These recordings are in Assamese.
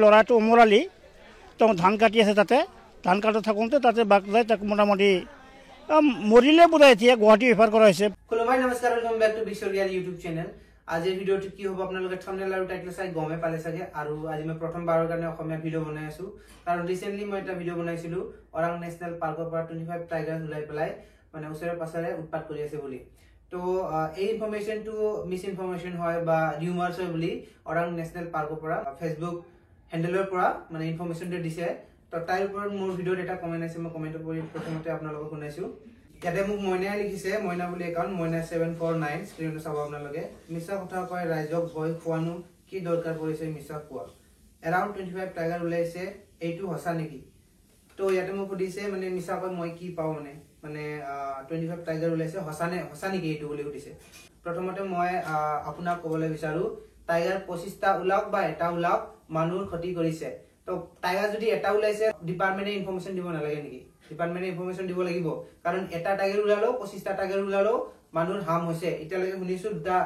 ল'ৰাটো উমৰালি তেওঁ ধান কাটি আছে তাতে ধান কাটি থাকোঁতে তাতে বাঘ যায় তাক মোটামুটি মৰিলে বোধহয় এতিয়া গুৱাহাটী ৰেফাৰ কৰা হৈছে। খুলুমাই নমস্কাৰ, ওয়েলকাম বেক টু বিশ্বৰিয়াল ইউটিউব চেনেল। আজিৰ ভিডিঅ'টো কি হ'ব আপোনালোকে থাম্বনেল আৰু টাইটেল চাই গমে পালে চাগে। আৰু আজি মই প্ৰথমবাৰৰ কাৰণে অসমীয়া ভিডিঅ' বনাই আছো, কাৰণ ৰিসেন্টলি মই এটা ভিডিঅ' বনাইছিলো ওৰাং নেশ্যনেল পাৰ্কৰ পৰা 25 টাইগাৰ ওলাই পেলাই মানে ওচৰে পাছৰে উৎপাত কৰি আছে বুলি। তো এই ইনফৰমেশনটো মিস ইনফৰমেশন হয় বা ৰিউমাৰ্ছ হয় বুলি ওৰাং নেশ্যনেল পাৰ্কৰ পৰা ফেচবুক হেণ্ডেলৰ পৰা মানে ইনফৰমেশনটো দিছে। তো তাইৰ ওপৰত মোৰ ভিডিঅ'ত এটা কমেন্ট আছে, মই কমেন্টৰ পঢ়ি প্ৰথমতে আপোনালোকক শুনাইছো। ইয়াতে মোক মইনাই লিখিছে, মইনা বুলি একাউণ্ট মইনা 749 স্ক্ৰীনটো চাব আপোনালোকে। মিছা কথা কয় ৰাইজক ভয় খোৱানো কি দৰকাৰ পৰিছে মিছা কোৱা, এৰাউণ্ড 25 টাইগাৰ ওলাইছে, এইটো সঁচা নেকি? তো ইয়াতে মোক সুধিছে মানে মিছা কয় মই কি পাওঁ মানে 25 টাইগাৰ ওলাইছে সঁচা নেকি এইটো বুলি সুধিছে। প্ৰথমতে মই আপোনাক ক'বলৈ বিচাৰো, টাইগাৰ 25টা ওলাওক বা এটা ওলাওক, মানুহৰ ক্ষতি কৰিছে। তো টাইগাৰ যদি এটা ওলাইছে ডিপাৰ্টমেণ্টে ইনফৰমেশন দিব নালাগে নেকি? ডিপাৰ্টমেণ্টে ইনফৰমেশন দিব লাগিব, কাৰণ এটা টাইগাৰ ওলালো 25টা টাইগাৰ ওলালো মানুহৰ হাৰ্ম হৈছে। এতিয়ালৈকে শুনিছো দুটা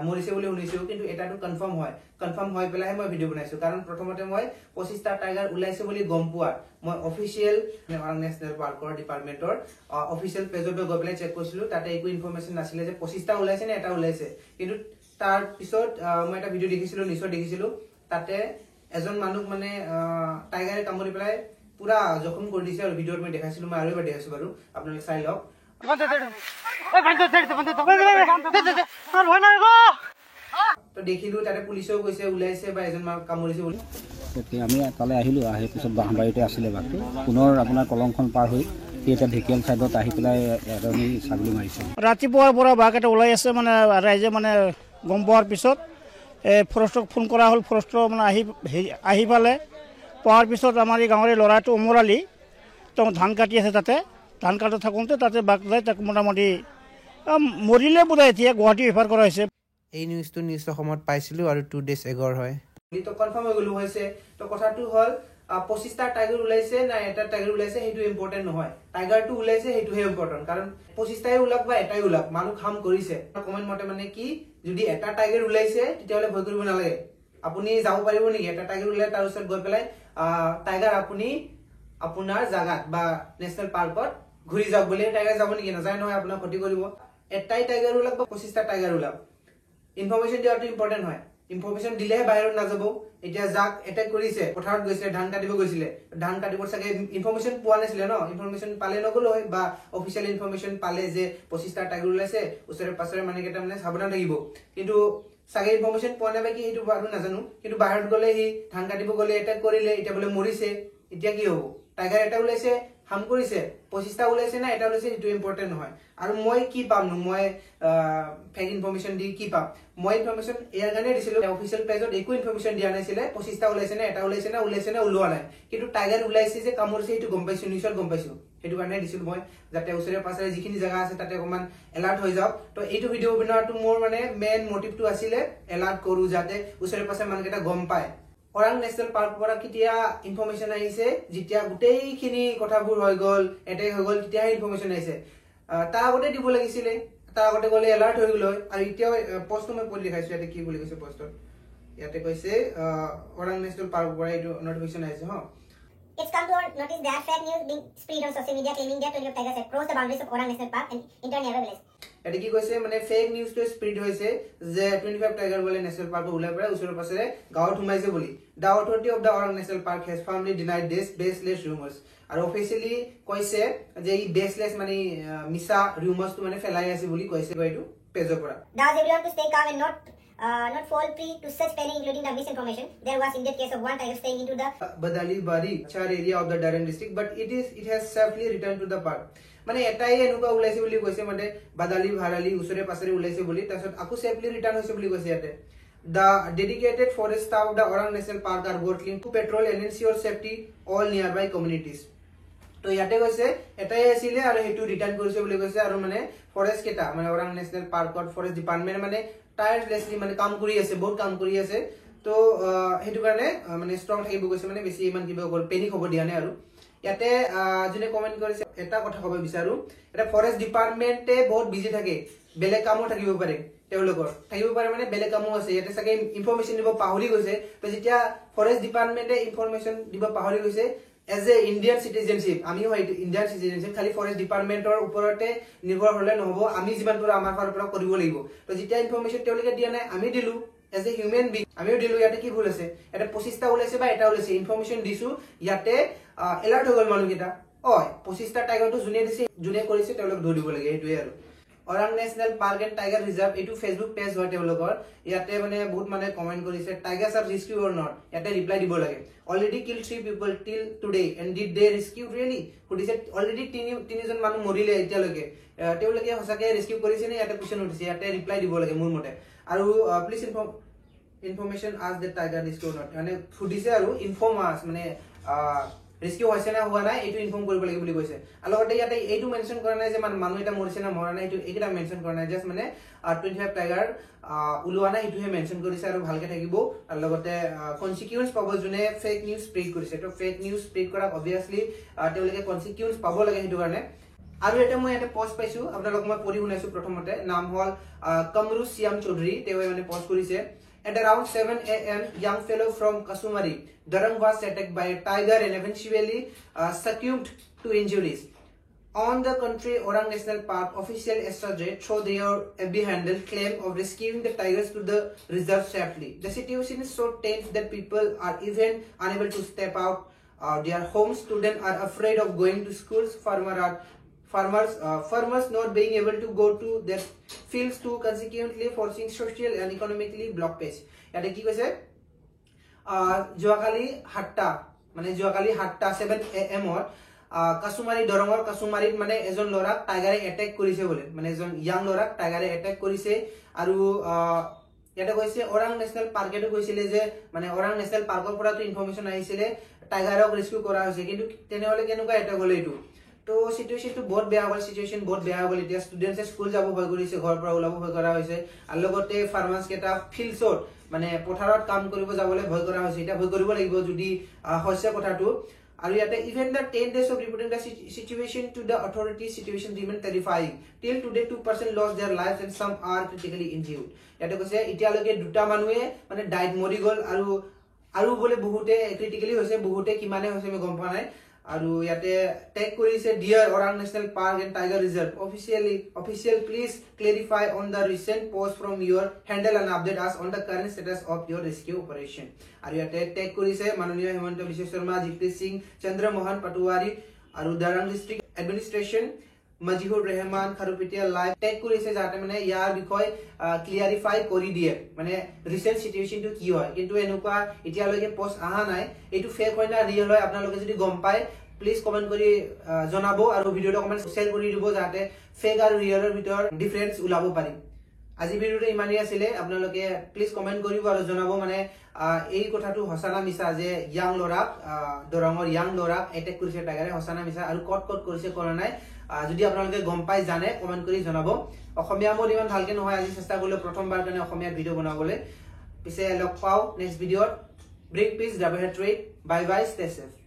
মৰিছে বুলি শুনিছো, কিন্তু এটাটো কনফাৰ্ম হৈ পেলাইহে মই ভিডিঅ' বনাইছো। কাৰণ প্ৰথমতে মই 25টা টাইগাৰ ওলাইছে বুলি গম পোৱা মই অফিচিয়েল ওৰাং নেশ্যনেল পাৰ্কৰ ডিপাৰ্টমেণ্টৰ অফিচিয়েল পেজত গৈ পেলাই চেক কৰিছিলো, তাতে একো ইনফৰমেশন নাছিলে যে 25টা ওলাইছে নে এটা ওলাইছে। কিন্তু তাৰ পিছত মই এটা ভিডিঅ' দেখিছিলো, নিশ্চয় দেখিছিলো, তাতে এজন মানুহ মানে টাইগাৰে কামুৰি পেলাই পুৰা জখম কৰি দিছে। আৰু ভিডিঅ'ত মই দেখাইছিলো, মই আৰু এবাৰ দেখাইছো বাৰু, আপোনালোকে চাই লওক। তো দেখিলো তাতে পুলিচেও কৈছে ওলাইছে বা এজন মানুহ কামুৰিছে বুলি। আমি তালৈ আহিলো, আহি পিছত বাঁহবাৰীতে আছিলে বাঘটো। পুনৰ আপোনাৰ কলংখন পাৰ হৈ সি এতিয়া ঢেকিয়াল চাইডত আহি পেলাই এজনী ছাগলী মাৰিছে। ৰাতিপুৱাৰ পৰা বাঘ এটা ওলাই আছে, মানে ৰাইজে মানে গম পোৱাৰ পিছত ফৰেষ্টক ফোন কৰা হ'ল। ফৰেষ্ট মানে আহি পালে, পোৱাৰ পিছত আমাৰ এই গাঁৱৰে ল'ৰাটো উমৰালি তেওঁ ধান কাটি আছে তাতে ধান কাটি থাকোঁতে তাতে বাঘ যায় তাক মোটামুটি মৰিলে বোধহয় এতিয়া গুৱাহাটী ৰেফাৰ কৰা হৈছে। এই নিউজটো নিউজ অসমত পাইছিলো আৰু 2 days আগৰ হয়। তো কনফাৰ্ম হৈ গলো হৈছে। তো কথাটো হ'ল 25টা টাইগাৰ ওলাইছে না এটা টাইগাৰ ওলাইছে সেইটো ইম্পৰ্টেণ্ট নহয়, টাইগাৰটো ওলাইছে সেইটোহে ইম্পৰ্টেণ্ট। কাৰণ 25টাই ওলাওক বা এটাই ওলাওক, মানুহ কাম কৰিছে। কমেন্ট মতে মানে কি, যদি এটা টাইগাৰ ওলাইছে তেতিয়াহ'লে ভয় কৰিব নালাগে। আপুনি যাব পাৰিব নেকি এটা টাইগাৰ ওলাই তাৰ ওচৰত গৈ পেলাই টাইগাৰ আপুনি আপোনাৰ জাগাত বা নেশ্যনেল পাৰ্কত ঘূৰি যাওক বুলি? টাইগাৰ যাব নেকি? নাযায় নহয়, আপোনাক ক্ষতি কৰিব। এটাই টাইগাৰ ওলাওক বা 25টা টাইগাৰ ওলাওক, ইনফৰমেশন দিয়াটো ইম্পৰ্টেণ্ট হয়। ইনফৰমেশন দিলেহে বাহিৰত নাযাব। এতিয়া যাক এটেক কৰিছে, পথাৰত গৈছিলে, ধান কাটিব গৈছিলে, ধান কাটিব চাগে ইনফৰমেশন পোৱা নাছিলে ন, ইনফৰমেশন পালে নগলো হয়, বা অফিচিয়েল ইনফৰমেশন পালে যে 25টা টাইগাৰ ওলাইছে ওচৰে পাছৰে মানুহকেইটা মানে সাৱধান থাকিব। কিন্তু চাগে ইনফৰমেশন পোৱা নাই বা কি সেইটো বাৰু নাজানো। কিন্তু বাহিৰত গ'লে সি ধান কাটিব গ'লে এটেক কৰিলে, এতিয়া বোলে মৰিছে, এতিয়া কি হ'ব? টাইগাৰ এটা ওলাইছে হাৰ্ম কৰিছে, 25টা ওলাইছে না এটা ওলাইছে সেইটো ইম্পৰ্টেণ্ট নহয়। আৰু মই কি পাম নো? মই ফেক ইনফৰমেশন দি কি পাম? মই ইনফৰমেশন ইয়াৰ কাৰণে দিছিলো, অফিচিয়েল পেজত একো ইনফৰমেশন দিয়া নাছিলে 25টা ওলাইছে নে এটা ওলাইছে না ওলোৱা নাই। কিন্তু টাইগাৰ ওলাইছে যে কামুৰিছে সেইটো গম পাইছো, নিউজত গম পাইছো, সেইটো কাৰণে দিছিলো মই, যাতে ওচৰে পাছৰে যিখিনি জেগা আছে তাতে অকমান এলাৰ্ট হৈ যাওক। তো এইটো ভিডিঅ' বনোৱাটো মোৰ মানে মেইন মটিভটো আছিলে এলাৰ্ট কৰো, যাতে ওচৰে পাছৰে মানুহকেইটা গম পায়। ওৰাং নেশ্যনেল পাৰ্কৰ পৰা কেতিয়া ইনফৰমেশন আহিছে? যেতিয়া গোটেইখিনি কথাবোৰ হৈ গ'ল, এটেক হৈ গ'ল, তেতিয়াহে ইনফৰমেশন আহিছে। তাৰ আগতে দিব লাগিছিলে, তাৰ আগতে গ'লে এলাৰ্ট হৈ গ'ল হয়। আৰু এতিয়াও পষ্টটো মই পঢ়ি দেখাইছো, ইয়াতে কি বুলি কৈছে পষ্টত। ইয়াতে কৈছে ওৰাং নেশ্যনেল পাৰ্কৰ পৰা এইটো নটিফিকেশন আহিছে। It's come to our notice that fake news being spread on social media claiming that 25 tigers have crossed the boundaries of Orang National Park and entered nearby village. এটা কি কৈছে মানে ফেক নিউজটো স্প্ৰেড হৈছে যে 25 টাইগাৰ বোলে নেশ্যনেল পাৰ্কৰ ওলাই পৰে ওচৰে পাছৰে গাঁৱত সোমাইছে বুলি। The authority of the Orang National Park has firmly denied this baseless rumors. আৰু অফিচিয়ালি কৈছে যে এই বেসলেস মানে মিছা ৰিউমাৰ্সটো মানে ফেলাই আছে বুলি কৈছে এইটো পেজৰ পৰা। Does everyone to stay calm and not fall prey to such panic, including the misinformation? There was in that case of one tiger staying into the Badali Bari Char area of the Dharan district, but it has safely returned to the park. মানে এটাই এনেকুৱা ওলাইছে বুলি কৈছে, মানে বাদালি ভাৰালি ওচৰে পাছৰে ওলাইছে বুলি, তাৰপিছত আকৌ সেফলি ৰিটাৰ্ণ হৈছে বুলি কৈছে ইয়াতে। The dedicated forest staff of the Orang National Park are working to patrol and ensure safety all nearby communities. তো ইয়াতে কৈছে এটাই আছিলে আৰু হেতু ৰিটাৰ্ণ কৰিছে বুলি কৈছে। আৰু মানে ফৰেষ্ট কেটা মানে ওৰাং নেশ্যনেল পাৰ্কত ফৰেষ্ট ডিপাৰ্টমেন্ট মানে টায়াৰলেছলি মানে কাম কৰি আছে, বহুত কাম কৰি আছে। তো হেতু কাৰণে মানে ষ্ট্ৰং থাকিব কৈছে, মানে বেছি ইমান কিবা পেনিক হ'ব দিয়া নাই। আৰু ইয়াতে যোনে কমেন্ট কৰিছে এটা কথা ক'ব বিচাৰো, এটা ফৰেষ্ট ডিপাৰ্টমেন্টে বহুত বিজি থাকে, বেলেগ কামো থাকিব পাৰে, তেওঁলোকৰ থাকিব পাৰে মানে বেলেগ কামো আছে ইয়াতে চাগে ইনফৰমেশন দিব পাহৰি গৈছে তো যেতিয়া ফৰেষ্ট ডিপাৰ্টমেন্টে ইনফৰমেশন দিব পাহৰি গৈছে এজ এ ইণ্ডিয়ান সিটিজেনশিপ আমিও ইণ্ডিয়ান সিটিজেনশিপ খালি ফৰেষ্ট ডিপাৰ্টমেন্টৰ ওপৰতে নিৰ্ভৰ হলে নহব আমি যিমান পৰা আমাৰ ফালৰ পৰা কৰিব লাগিব তো যেতিয়া ইনফৰমেশন তেওঁলোকে দিয়া নাই আমি দিলো এজ এ হিউমেন বিং আমিও দিলো ইয়াতে কি ভুল আছে এটা 25টা ওলাইছে বা এটা ওলাইছে ইনফৰমেশন দিছো ইয়াতে এলাৰ্ট হৈ গল মানুহকেইটা 25টা টাইগাৰটো জুনে কৰিছে তেওঁলোক ধৰিব লাগে এইটোৱে আৰু Orang national park and tiger reserve এইটো ফেসবুক পেজ হয় তেওঁলোকৰ ইয়াতে মানে বহুত মানে কমেন্ট কৰিছে টাইগাৰ্স আৰ ৰেস্কিউ অৰ নট ইয়াতে ৰিপ্লাই দিব লাগে অলৰেডি কিল 3 পিপল টিল today and did they rescue really সুধিছে অলৰেডি তিনিজন মানুহ মৰিলে এতিয়ালৈকে তেওঁলোকে সঁচাকে ৰেস্কিউ কৰিছে নে ইয়াতে কোৱেশ্চন উঠিছে ইয়াতে ৰিপ্লাই দিব লাগে মোৰ মতে আৰু প্লিজ ইনফৰমেশন আজ দ্য টাইগাৰ ৰেস্কিউ নট মানে সুধিছে আৰু ইনফৰ্ম আস মানে ৰেস্কিউ হৈছে না হোৱা নাই এইটো ইনফৰ্ম কৰিব লাগিব বুলি কৈছে আৰু লগতে ইয়াতে এইটো মেনশন কৰা নাই যে মানুহ এটা মৰিছে না মৰা নাই এইটো এইটা মেনশন কৰা নাই জাস্ট মানে 25 টাইগাৰ উলোৱা নাই এইটোহে মেনশন কৰিছে আৰু ভালকে থাকিব আৰু লগতে কনসিকুৱেন্স পাব যোনে ফেক নিউজ স্প্ৰেড কৰিছে তো ফেক নিউজ স্প্ৰেড কৰা অবভিয়াসলি তেওঁলোকে কনসিকুৱেন্স পাব লাগে সেইটো কাৰণে আৰু এটা মই এটা পোষ্ট পাইছো আপোনালোক মই পঢ়ি শুনাইছো প্ৰথমতে নাম হল কমৰু সিয়াম চৌধুৰী তেওঁ মানে পোষ্ট কৰিছে At around 7 a.m., young fellow from Kasumari, Darang was attacked by a tiger and eventually succumbed to injuries. On the contrary, Orang National Park official yesterday through their FB handle claim of rescuing the tigers to the reserve safely. The situation is so tense that people are even unable to step out their homes. Students are afraid of going to schools. Farmers not being able to go to their fields to consequently forcing social and economically block pace. Yate ki koise joakali hatta 7 am or Kasumari Dorongor Kasumari mane ejon lorak tiger attack korise bole mane ejon young lorak tiger attack korise aru yate koise Orang National Park etu koisile je mane Orang National Park or pora to information ahisile tiger ok rescue kora hoise kintu tenehole kenuka eta gole etu তো সিচুৱেশনটো বহুত বেয়া হ'ল এতিয়া ষ্টুডেন্টছে স্কুল যাব ভয় কৰিছে ঘৰৰ পৰা ওলাব ভয় কৰা হৈছে আৰু লগতে ফাৰ্মাৰ্স কেটা ফিল্ডছত মানে পথাৰত কাম কৰিব যাবলৈ ভয় কৰা হৈছে এটা ভয় কৰিব লাগিব যদি হৈছে কথাটো আৰু ইয়াতে even the 10 days of reporting the situation to the authorities situation remain terrifying till today 2% lost their lives and some are critically injured ইয়াতে কৈছে এতিয়ালৈকে দুটা মানুহে মানে ডাইড মৰি গল আৰু বলে বহুতে ক্ৰিটিক্যালি হৈছে বহুতে কিমানে হৈছে মই গম পোৱা নাই আৰু ইয়াতে টেগ কৰিছে dear Orang National Park and Tiger Reserve official please clarify on the recent post from your handle and update us on the current status of your rescue operation আৰু ইয়াতে টেগ কৰিছে মাননীয় হেমন্ত বিশ্ব শৰ্মা জিতপ্ৰীত সিং চন্দ্ৰ মোহন পাটোৱাৰী আৰু Darrang district administration Mojihur Rahman Kharupetia live tag কৰিছে যাতে মানে ইয়াৰ বিষয় ক্লিয়াৰিফাই কৰি দিয়ে মানে ৰিসেন্ট সিচুৱেশনটো কি হয় কিন্তু এনেকুৱা এতিয়ালৈকে পোষ্ট আহা নাই এইটো ফেক হয় না ৰিয়েল হয় আপোনালোকে যদি গম পায় প্লিজ কমেন্ট কৰি জনাব আৰু ভিডিওটো কমেন্ট শেয়াৰ কৰি দিব যাতে ফেক আৰু ৰিয়েলৰ ভিতৰ ডিফাৰেন্স উলাব পাৰি আজি ভিডিওটো ইমানেই আছিল আপোনালোকে প্লিজ কমেন্ট কৰিব আৰু জনাব মানে এই কথাটো হসানা মিছা যে ইয়াং লৰাক দৰঙৰ ইয়াং লৰাক এটেক কৰিছে টাইগাৰে হসানা মিছা আৰু কট কৰিছে কৰা নাই যদি আপোনালোকে গম পাই জানে কমেন্ট কৰি জনাব অসমীয়া মোৰ ইমান ভালকে নহয় আজি চেষ্টা কৰিলে প্ৰথমবাৰ কাৰণে অসমীয়া ভিডিও বনাবলৈ পিছে লগ পাও নেক্সট ভিডিওত break piece double head trade bye bye stay safe